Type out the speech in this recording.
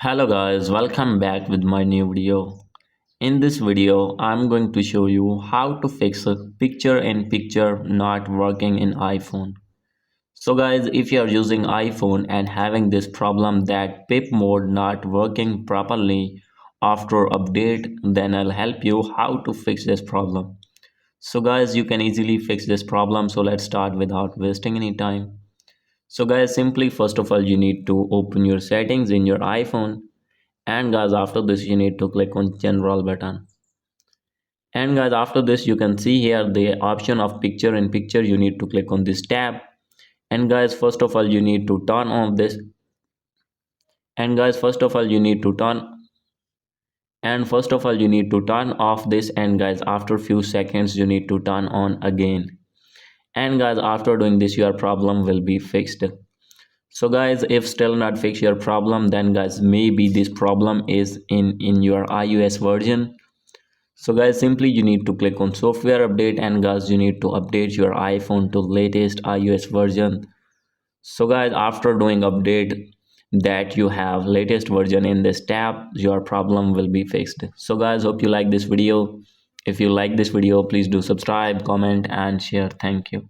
Hello guys, welcome back with my new video. In this video, I'm going to show you how to fix a picture-in-picture not working in iPhone. So guys, if you are using iPhone and having this problem that PiP mode not working properly after update, then I'll help you how to fix this problem. So guys, you can easily fix this problem. So let's start without wasting any time. So guys, simply first of all, you need to open your settings in your iPhone, and guys after this you need to click on general button, and guys after this you can see here the option of picture in picture. You need to click on this tab, and guys first of all you need to turn on this, and guys first of all you need to turn and first of all you need to turn off this, and guys after few seconds you need to turn on again, and guys after doing this your problem will be fixed. So guys, if still not fix your problem, then guys maybe this problem is in your iOS version. So guys, simply you need to click on software update, and guys you need to update your iPhone to latest iOS version. So guys, after doing update that you have latest version in this tab, your problem will be fixed. So guys, hope you like this video. If you like this video, please do subscribe, comment and share. Thank you.